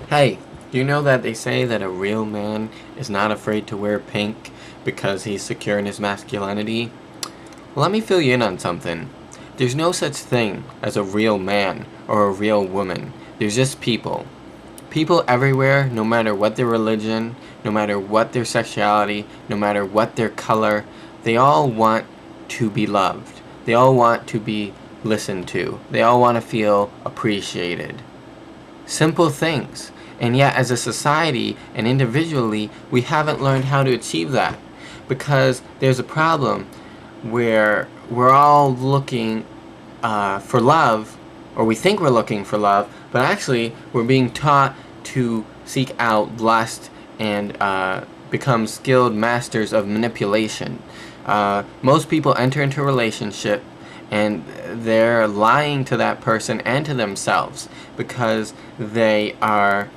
Hey, do you know that they say that a real man is not afraid to wear pink because he's secure in his masculinity? Well, let me fill you in on something. There's no such thing as a real man or a real woman. There's just people. People everywhere, no matter what their religion, no matter what their sexuality, no matter what their color, they all want to be loved. They all want to be listened to. They all want to feel appreciated. Simple things. And yet, as a society and individually, we haven't learned how to achieve that. Because there's a problem where we're all looking for love, or we think we're looking for love, but actually we're being taught to seek out lust and become skilled masters of manipulation. Most people enter into a relationship and they're lying to that person and to themselves because they are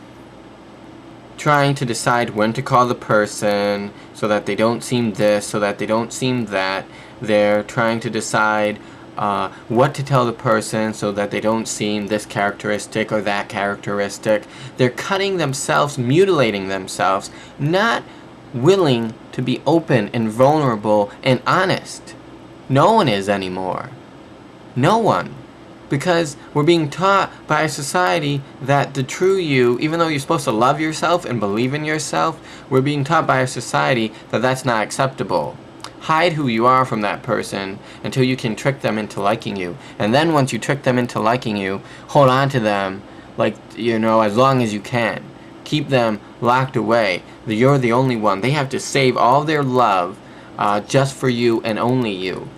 trying to decide when to call the person so that they don't seem this, so that they don't seem that. They're trying to decide what to tell the person so that they don't seem this characteristic or that characteristic. They're cutting themselves, mutilating themselves, not willing to be open and vulnerable and honest. No one is anymore. No one. Because we're being taught by a society that the true you, even though you're supposed to love yourself and believe in yourself, we're being taught by a society that that's not acceptable. Hide who you are from that person until you can trick them into liking you. And then once you trick them into liking you, hold on to them like, as long as you can. Keep them locked away. You're the only one. They have to save all their love just for you and only you.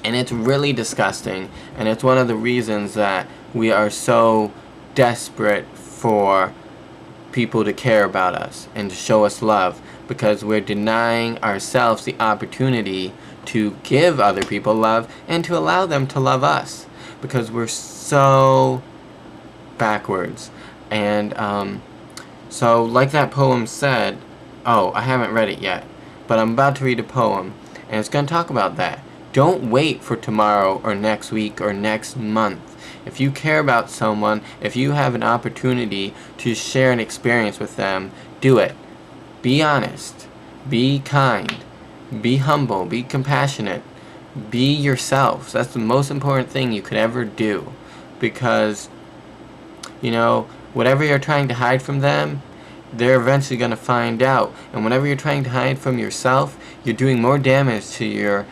And it's really disgusting, and it's one of the reasons that we are so desperate for people to care about us and to show us love, because we're denying ourselves the opportunity to give other people love and to allow them to love us, because we're so backwards. And so like that poem said, I haven't read it yet, but I'm about to read a poem, and it's going to talk about that. Don't wait for tomorrow or next week or next month. If you care about someone, if you have an opportunity to share an experience with them, do it. Be honest. Be kind. Be humble. Be compassionate. Be yourself. That's the most important thing you could ever do. Because, whatever you're trying to hide from them, they're eventually going to find out. And whenever you're trying to hide from yourself, you're doing more damage to your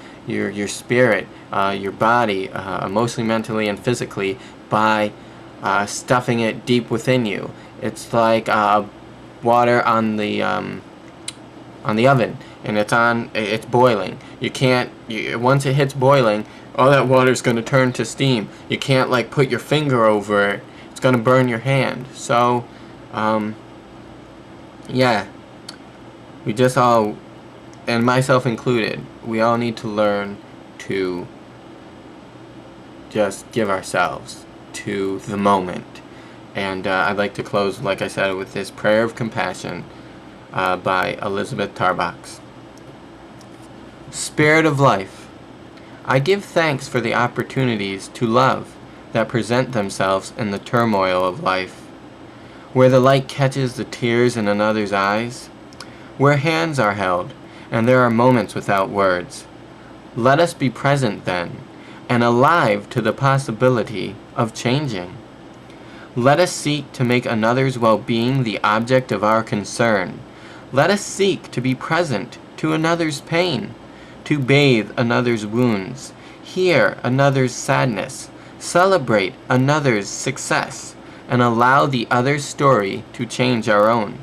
spirit, your body, emotionally, mentally, and physically by stuffing it deep within you. It's like water on the oven, and it's boiling. Once it hits boiling, all that water is going to turn to steam. You can't put your finger over it. It's going to burn your hand. So, yeah, we just all, and myself included, we all need to learn to just give ourselves to the moment. And I'd like to close, like I said, with this prayer of compassion by Elizabeth Tarbox. Spirit of life, I give thanks for the opportunities to love that present themselves in the turmoil of life, where the light catches the tears in another's eyes, where hands are held, and there are moments without words. Let us be present then, and alive to the possibility of changing. Let us seek to make another's well-being the object of our concern. Let us seek to be present to another's pain, to bathe another's wounds, hear another's sadness, celebrate another's success, and allow the other's story to change our own.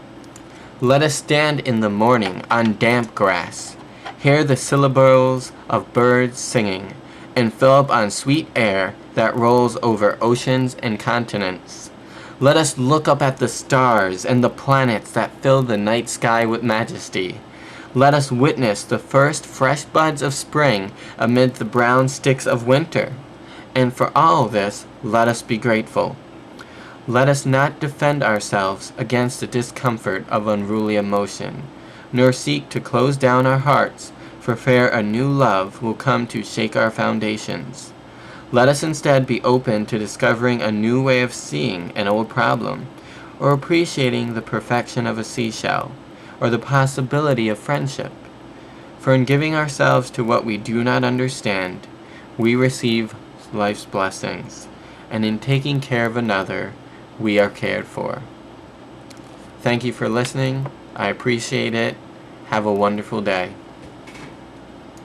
Let us stand in the morning on damp grass, hear the syllables of birds singing, and fill up on sweet air that rolls over oceans and continents. Let us look up at the stars and the planets that fill the night sky with majesty. Let us witness the first fresh buds of spring amid the brown sticks of winter. And for all this, let us be grateful. Let us not defend ourselves against the discomfort of unruly emotion, nor seek to close down our hearts for fear a new love will come to shake our foundations. Let us instead be open to discovering a new way of seeing an old problem, or appreciating the perfection of a seashell, or the possibility of friendship. For in giving ourselves to what we do not understand, we receive life's blessings, and in taking care of another, we are cared for. Thank you for listening. I appreciate it. Have a wonderful day.